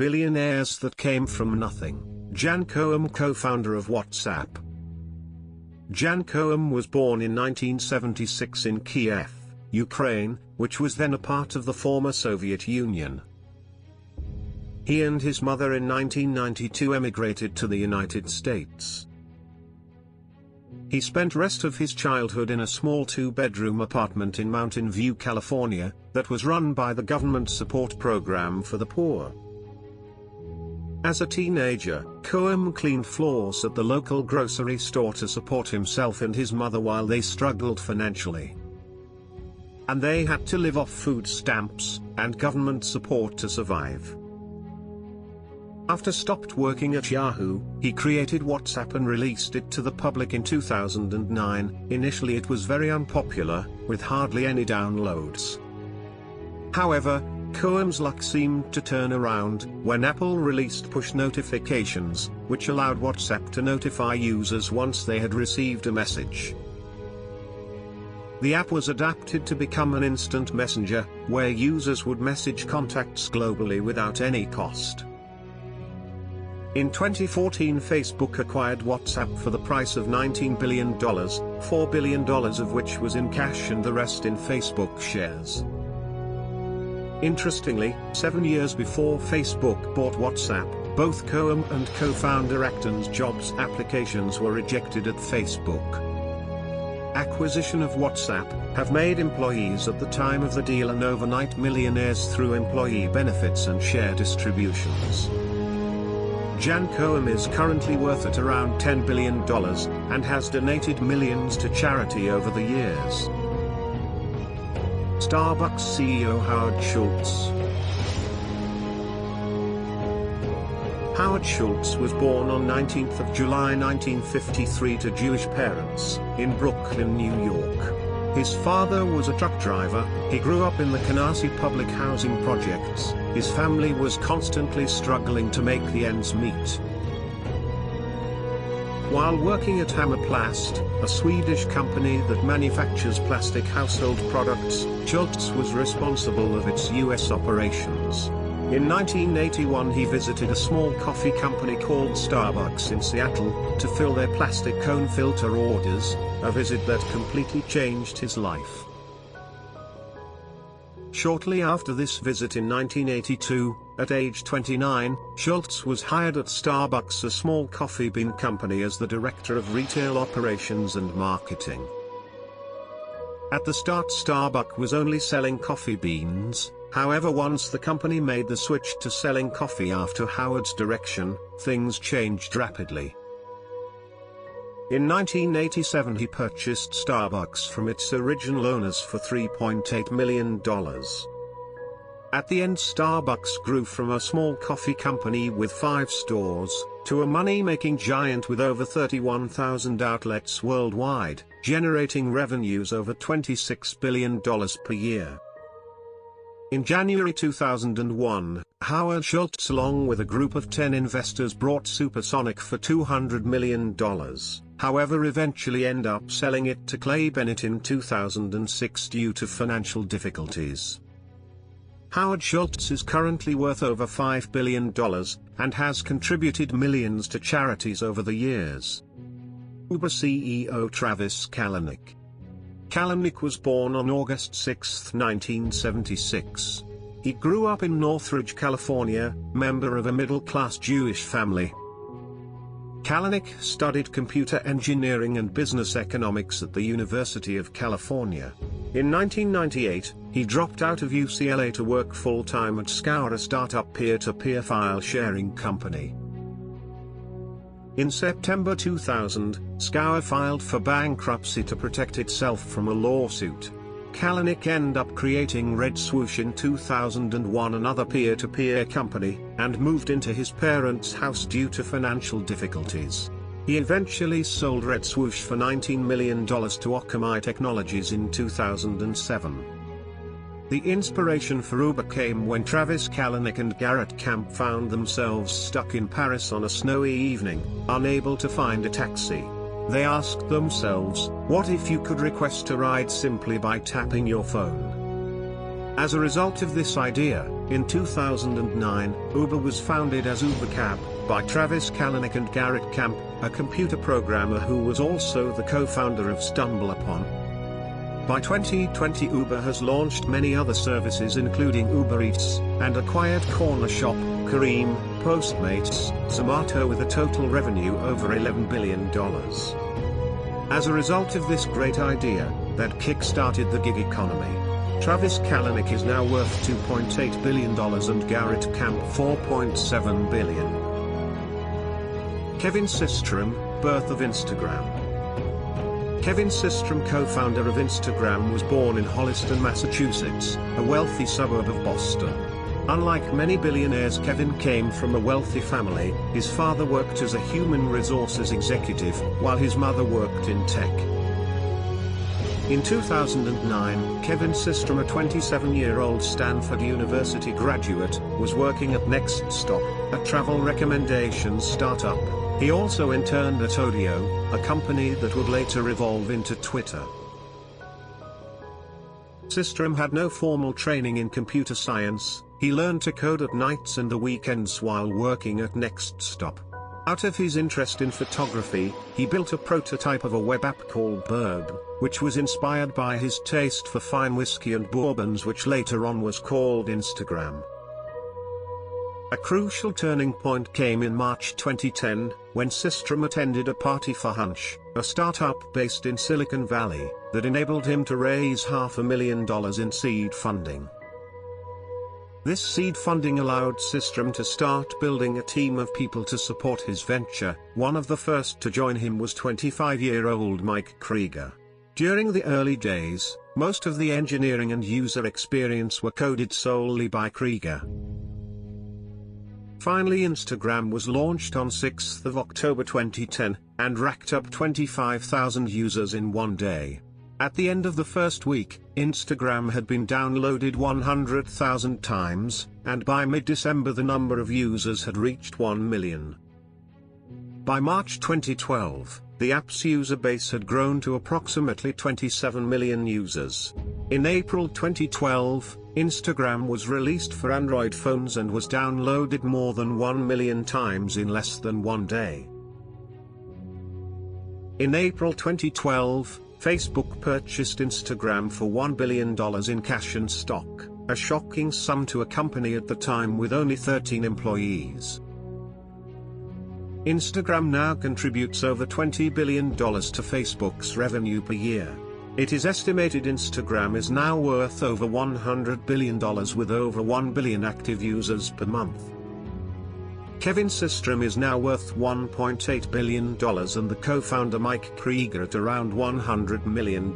Billionaires that came from nothing. Jan Cohen, co-founder of WhatsApp. Jan Cohen was born in 1976 in Kiev, Ukraine, which was then a part of the former Soviet Union. He and his mother in 1992 emigrated to the United States. He spent rest of his childhood in a small two-bedroom apartment in Mountain View, California, that was run by the government support program for the poor. As a teenager, Cohen cleaned floors at the local grocery store to support himself and his mother while they struggled financially. And they had to live off food stamps and government support to survive. After stopped working at Yahoo, he created WhatsApp and released it to the public in 2009. Initially it was very unpopular, with hardly any downloads. However, Cohen's luck seemed to turn around when Apple released push notifications, which allowed WhatsApp to notify users once they had received a message. The app was adapted to become an instant messenger, where users would message contacts globally without any cost. In 2014, Facebook acquired WhatsApp for the price of $19 billion, $4 billion of which was in cash and the rest in Facebook shares. Interestingly, 7 years before Facebook bought WhatsApp, both Cohen and co-founder Acton's jobs applications were rejected at Facebook. Acquisition of WhatsApp have made employees at the time of the deal an overnight millionaires through employee benefits and share distributions. Jan Cohen is currently worth at around $10 billion, and has donated millions to charity over the years. Starbucks CEO Howard Schultz. Howard Schultz was born on 19th of July 1953 to Jewish parents, in Brooklyn, New York. His father was a truck driver. He grew up in the Canarsie public housing projects. His family was constantly struggling to make the ends meet. While working at Hammerplast, a Swedish company that manufactures plastic household products, Schultz was responsible of its US operations. In 1981 he visited a small coffee company called Starbucks in Seattle, to fill their plastic cone filter orders, a visit that completely changed his life. Shortly after this visit in 1982, at age 29, Schultz was hired at Starbucks, a small coffee bean company, as the director of retail operations and marketing. At the start, Starbucks was only selling coffee beans. However, once the company made the switch to selling coffee after Howard's direction, things changed rapidly. In 1987 he purchased Starbucks from its original owners for $3.8 million. At the end, Starbucks grew from a small coffee company with 5 stores, to a money-making giant with over 31,000 outlets worldwide, generating revenues over $26 billion per year. In January 2001, Howard Schultz along with a group of 10 investors bought Supersonic for $200 million, however eventually end up selling it to Clay Bennett in 2006 due to financial difficulties. Howard Schultz is currently worth over $5 billion, and has contributed millions to charities over the years. Uber CEO Travis Kalanick. Kalanick was born on August 6, 1976. He grew up in Northridge, California, member of a middle-class Jewish family. Kalanick studied computer engineering and business economics at the University of California. In 1998, he dropped out of UCLA to work full-time at Scour, a startup peer-to-peer file-sharing company. In September 2000, Scour filed for bankruptcy to protect itself from a lawsuit. Kalanick ended up creating Red Swoosh in 2001, another peer-to-peer company, and moved into his parents' house due to financial difficulties. He eventually sold Red Swoosh for $19 million to Akamai Technologies in 2007. The inspiration for Uber came when Travis Kalanick and Garrett Camp found themselves stuck in Paris on a snowy evening, unable to find a taxi. They asked themselves, what if you could request a ride simply by tapping your phone? As a result of this idea, In 2009, Uber was founded as Uber Cab by Travis Kalanick and Garrett Camp, a computer programmer who was also the co-founder of StumbleUpon. By 2020, Uber has launched many other services including Uber Eats, and acquired Corner Shop, Careem, Postmates, Zomato with a total revenue over $11 billion. As a result of this great idea, that kick-started the gig economy, Travis Kalanick is now worth $2.8 billion and Garrett Camp $4.7 billion. Kevin Systrom, birth of Instagram. Kevin Systrom, co-founder of Instagram, was born in Holliston, Massachusetts, a wealthy suburb of Boston. Unlike many billionaires, Kevin came from a wealthy family. His father worked as a human resources executive, while his mother worked in tech. In 2009, Kevin Systrom, a 27-year-old Stanford University graduate, was working at Next Stop, a travel recommendations startup. He also interned at Odeo, a company that would later evolve into Twitter. Systrom had no formal training in computer science. He learned to code at nights and the weekends while working at Next Stop. Out of his interest in photography, he built a prototype of a web app called Burb, which was inspired by his taste for fine whiskey and bourbons, which later on was called Instagram. A crucial turning point came in March 2010, when Systrom attended a party for Hunch, a startup based in Silicon Valley, that enabled him to raise $500,000 in seed funding. This seed funding allowed Systrom to start building a team of people to support his venture. One of the first to join him was 25-year-old Mike Krieger. During the early days, most of the engineering and user experience were coded solely by Krieger. Finally, Instagram was launched on 6 October 2010, and racked up 25,000 users in one day. At the end of the first week, Instagram had been downloaded 100,000 times, and by mid-December the number of users had reached 1 million. By March 2012, the app's user base had grown to approximately 27 million users. In April 2012, Instagram was released for Android phones and was downloaded more than 1 million times in less than one day. In April 2012, Facebook purchased Instagram for $1 billion in cash and stock, a shocking sum to a company at the time with only 13 employees. Instagram now contributes over $20 billion to Facebook's revenue per year. It is estimated Instagram is now worth over $100 billion with over 1 billion active users per month. Kevin Systrom is now worth $1.8 billion and the co-founder Mike Krieger at around $100 million.